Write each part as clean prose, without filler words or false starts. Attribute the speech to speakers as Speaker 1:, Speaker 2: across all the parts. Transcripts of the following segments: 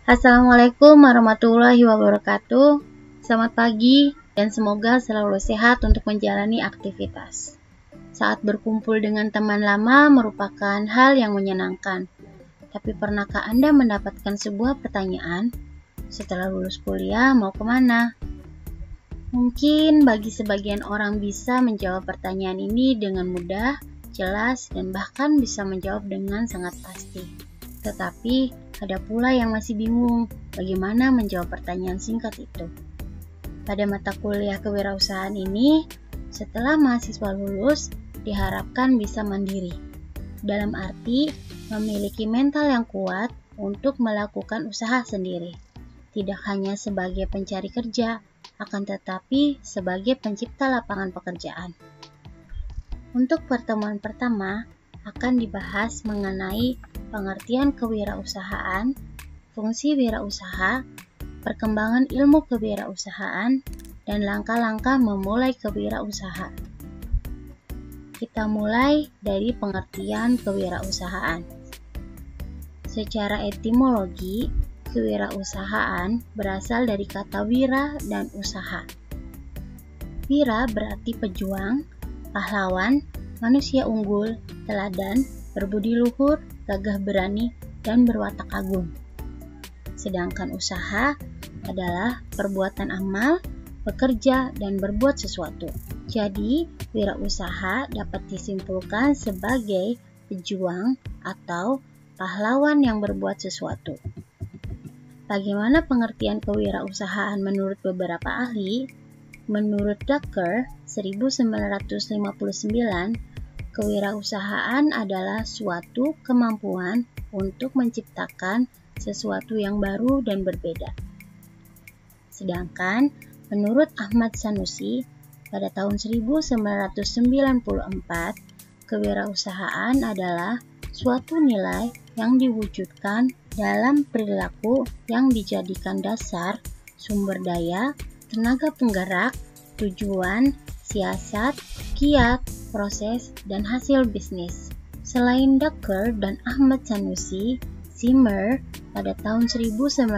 Speaker 1: Assalamualaikum warahmatullahi wabarakatuh. Selamat pagi dan semoga selalu sehat untuk menjalani aktivitas. Saat berkumpul dengan teman lama merupakan hal yang menyenangkan. Tapi pernahkah Anda mendapatkan sebuah pertanyaan? Setelah lulus kuliah mau kemana? Mungkin bagi sebagian orang bisa menjawab pertanyaan ini dengan mudah, jelas, dan bahkan bisa menjawab dengan sangat pasti. Tetapi ada pula yang masih bingung bagaimana menjawab pertanyaan singkat itu. Pada mata kuliah kewirausahaan ini, setelah mahasiswa lulus, diharapkan bisa mandiri. Dalam arti, memiliki mental yang kuat untuk melakukan usaha sendiri. Tidak hanya sebagai pencari kerja, akan tetapi sebagai pencipta lapangan pekerjaan. Untuk pertemuan pertama, akan dibahas mengenai pengertian kewirausahaan, fungsi wirausaha, perkembangan ilmu kewirausahaan, dan langkah-langkah memulai kewirausahaan. Kita mulai dari pengertian kewirausahaan. Secara etimologi, kewirausahaan berasal dari kata wira dan usaha. Wira berarti pejuang, pahlawan, manusia unggul, teladan, berbudi luhur, gagah berani, dan berwatak agung. Sedangkan usaha adalah perbuatan amal, bekerja, dan berbuat sesuatu. Jadi, wirausaha dapat disimpulkan sebagai pejuang atau pahlawan yang berbuat sesuatu. Bagaimana pengertian kewirausahaan menurut beberapa ahli? Menurut Ducker, 1959, kewirausahaan adalah suatu kemampuan untuk menciptakan sesuatu yang baru dan berbeda. Sedangkan menurut Ahmad Sanusi, pada tahun 1994, kewirausahaan adalah suatu nilai yang diwujudkan dalam perilaku yang dijadikan dasar, sumber daya, tenaga penggerak, tujuan, siasat, kiat, proses, dan hasil bisnis. Selain Ducker dan Ahmad Sanusi, Zimmer pada tahun 1996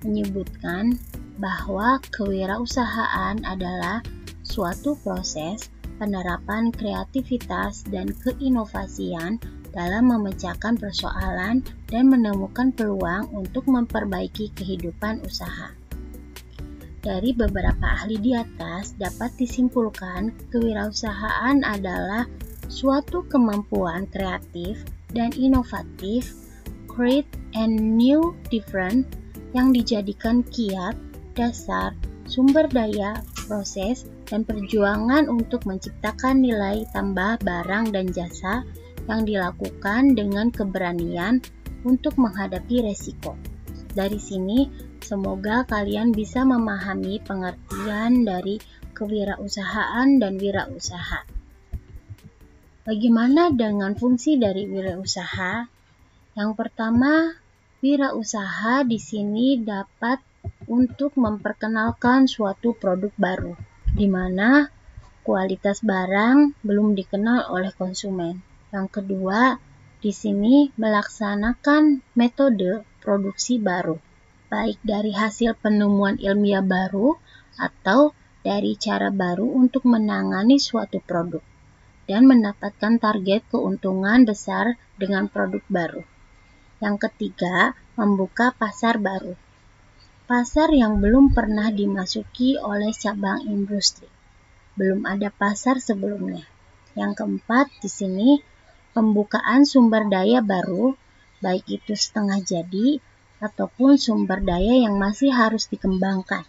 Speaker 1: menyebutkan bahwa kewirausahaan adalah suatu proses penerapan kreativitas dan keinovasian dalam memecahkan persoalan dan menemukan peluang untuk memperbaiki kehidupan usaha. Dari beberapa ahli di atas dapat disimpulkan kewirausahaan adalah suatu kemampuan kreatif dan inovatif, create and new different, yang dijadikan kiat, dasar, sumber daya, proses, dan perjuangan untuk menciptakan nilai tambah barang dan jasa yang dilakukan dengan keberanian untuk menghadapi resiko. Dari sini, semoga kalian bisa memahami pengertian dari kewirausahaan dan wirausaha. Bagaimana dengan fungsi dari wirausaha? Yang pertama, wirausaha di sini dapat untuk memperkenalkan suatu produk baru, di mana kualitas barang belum dikenal oleh konsumen. Yang kedua, di sini melaksanakan metode produksi baru, baik dari hasil penemuan ilmiah baru atau dari cara baru untuk menangani suatu produk dan mendapatkan target keuntungan besar dengan produk baru. Yang ketiga, membuka pasar baru, pasar yang belum pernah dimasuki oleh cabang industri, belum ada pasar sebelumnya. Yang keempat, di sini pembukaan sumber daya baru, baik itu setengah jadi ataupun sumber daya yang masih harus dikembangkan.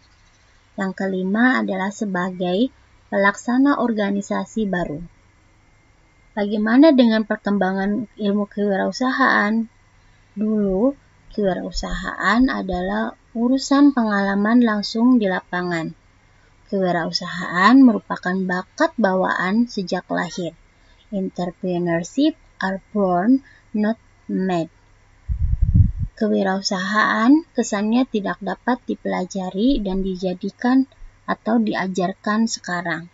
Speaker 1: Yang kelima adalah sebagai pelaksana organisasi baru. Bagaimana dengan perkembangan ilmu kewirausahaan? Dulu, kewirausahaan adalah urusan pengalaman langsung di lapangan. Kewirausahaan merupakan bakat bawaan sejak lahir. Entrepreneurship are born, not made. Kewirausahaan kesannya tidak dapat dipelajari dan dijadikan atau diajarkan sekarang.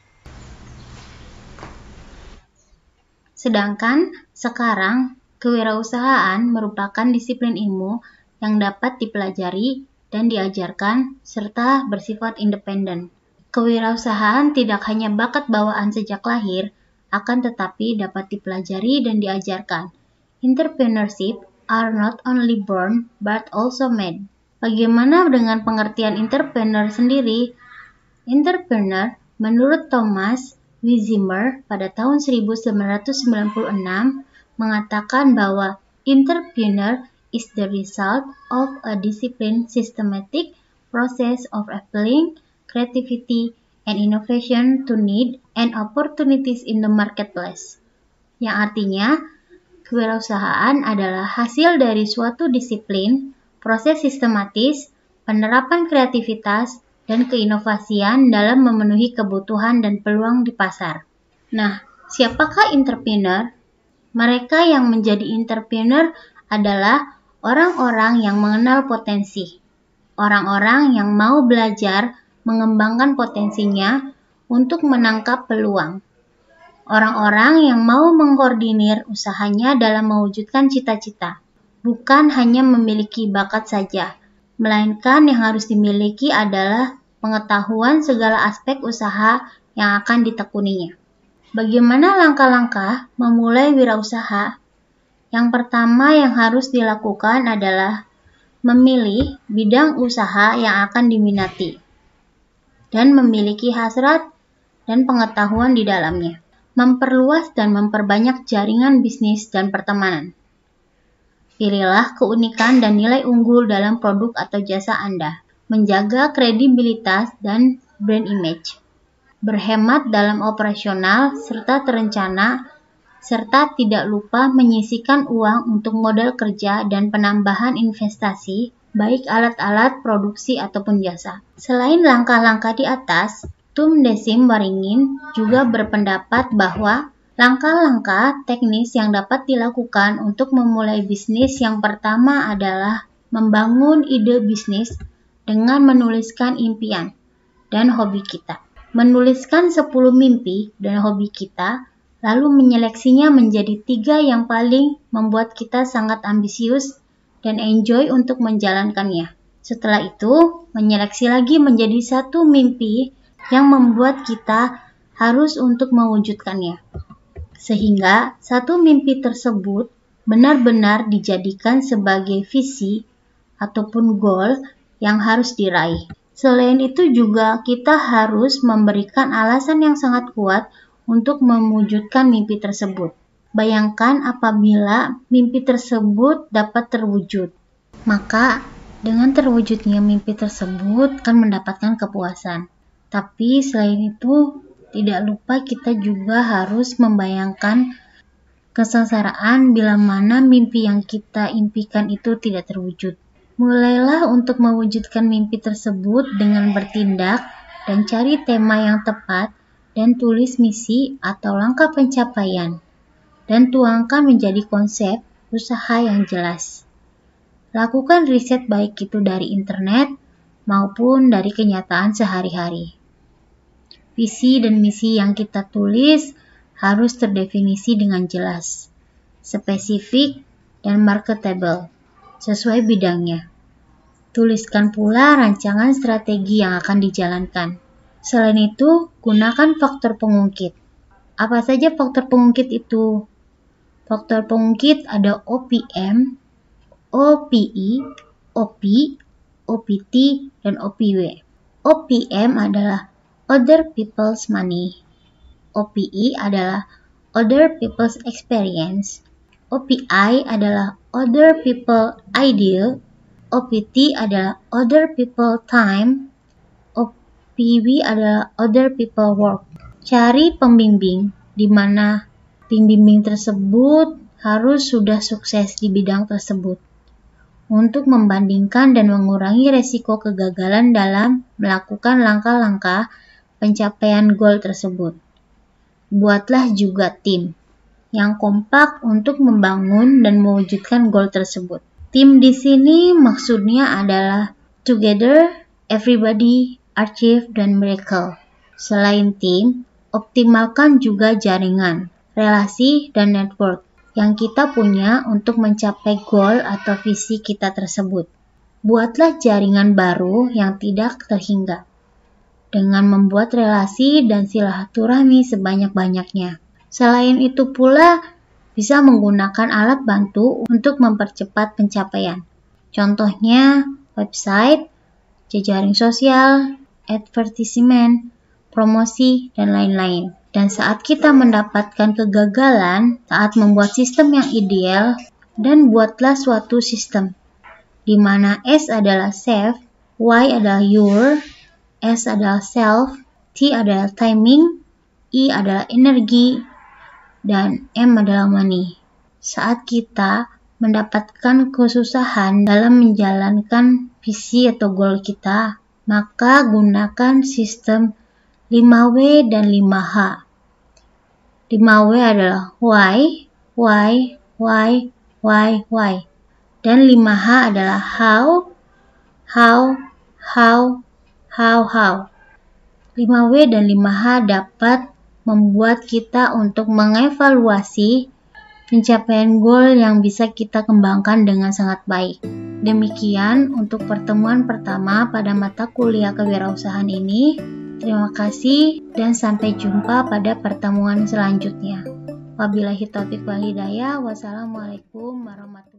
Speaker 1: Sedangkan sekarang kewirausahaan merupakan disiplin ilmu yang dapat dipelajari dan diajarkan, serta bersifat independen. Kewirausahaan tidak hanya bakat bawaan sejak lahir, akan tetapi dapat dipelajari dan diajarkan. Entrepreneurship are not only born, but also made. Bagaimana dengan pengertian entrepreneur sendiri? Entrepreneur, menurut Thomas Witzimer pada tahun 1996, mengatakan bahwa entrepreneur is the result of a disciplined, systematic process of applying creativity and innovation to need and opportunities in the marketplace. Yang artinya, kewirausahaan adalah hasil dari suatu disiplin, proses sistematis, penerapan kreativitas, dan keinovasian dalam memenuhi kebutuhan dan peluang di pasar. Nah, siapakah entrepreneur? Mereka yang menjadi entrepreneur adalah orang-orang yang mengenal potensi, orang-orang yang mau belajar mengembangkan potensinya untuk menangkap peluang, orang-orang yang mau mengkoordinir usahanya dalam mewujudkan cita-cita, bukan hanya memiliki bakat saja, melainkan yang harus dimiliki adalah pengetahuan segala aspek usaha yang akan ditekuninya. Bagaimana langkah-langkah memulai wirausaha? Yang pertama yang harus dilakukan adalah memilih bidang usaha yang akan diminati dan memiliki hasrat dan pengetahuan di dalamnya. Memperluas dan memperbanyak jaringan bisnis dan pertemanan. Pilihlah keunikan dan nilai unggul dalam produk atau jasa Anda. Menjaga kredibilitas dan brand image. Berhemat dalam operasional serta terencana, serta tidak lupa menyisihkan uang untuk modal kerja dan penambahan investasi, baik alat-alat produksi ataupun jasa. Selain langkah-langkah di atas, Tum Desim Waringin juga berpendapat bahwa langkah-langkah teknis yang dapat dilakukan untuk memulai bisnis yang pertama adalah membangun ide bisnis dengan menuliskan impian dan hobi kita. Menuliskan 10 mimpi dan hobi kita, lalu menyeleksinya menjadi 3 yang paling membuat kita sangat ambisius dan enjoy untuk menjalankannya. Setelah itu, menyeleksi lagi menjadi 1 mimpi yang membuat kita harus untuk mewujudkannya. Sehingga 1 mimpi tersebut benar-benar dijadikan sebagai visi ataupun goal yang harus diraih. Selain itu juga kita harus memberikan alasan yang sangat kuat untuk mewujudkan mimpi tersebut. Bayangkan apabila mimpi tersebut dapat terwujud. Maka dengan terwujudnya mimpi tersebut akan mendapatkan kepuasan. Tapi selain itu tidak lupa kita juga harus membayangkan kesengsaraan bila mana mimpi yang kita impikan itu tidak terwujud. Mulailah untuk mewujudkan mimpi tersebut dengan bertindak dan cari tema yang tepat dan tulis misi atau langkah pencapaian dan tuangkan menjadi konsep usaha yang jelas. Lakukan riset baik itu dari internet maupun dari kenyataan sehari-hari. Visi dan misi yang kita tulis harus terdefinisi dengan jelas, spesifik, dan marketable sesuai bidangnya. Tuliskan pula rancangan strategi yang akan dijalankan. Selain itu, gunakan faktor pengungkit. Apa saja faktor pengungkit itu? Faktor pengungkit ada OPM, OPI, OP, OPT, dan OPW. OPM adalah Other People's Money. OPI adalah Other People's Experience. OPI adalah Other People Ideal. OPT adalah Other People Time. OPW adalah Other People Work. Cari pembimbing, di mana pembimbing tersebut harus sudah sukses di bidang tersebut untuk membandingkan dan mengurangi resiko kegagalan dalam melakukan langkah-langkah pencapaian goal tersebut. Buatlah juga tim yang kompak untuk membangun dan mewujudkan goal tersebut. Tim di sini maksudnya adalah together, everybody, achieve, dan miracle. Selain tim, optimalkan juga jaringan, relasi, dan network yang kita punya untuk mencapai goal atau visi kita tersebut. Buatlah jaringan baru yang tidak terhingga dengan membuat relasi dan silaturahmi sebanyak-banyaknya. Selain itu pula, bisa menggunakan alat bantu untuk mempercepat pencapaian. Contohnya, website, jejaring sosial, advertisement, promosi, dan lain-lain. Dan saat kita mendapatkan kegagalan, saat membuat sistem yang ideal, dan buatlah suatu sistem, di mana S adalah save, Y adalah your, S adalah self, T adalah timing, I adalah energi, dan M adalah money. Saat kita mendapatkan kesusahan dalam menjalankan visi atau goal kita, maka gunakan sistem 5W dan 5H. 5W adalah why, dan 5H adalah how. 5W dan 5H dapat membuat kita untuk mengevaluasi pencapaian goal yang bisa kita kembangkan dengan sangat baik. Demikian untuk pertemuan pertama pada mata kuliah kewirausahaan ini. Terima kasih dan sampai jumpa pada pertemuan selanjutnya. Wabillahi taufiq wal hidayah. Wassalamualaikum warahmatullahi wabarakatuh.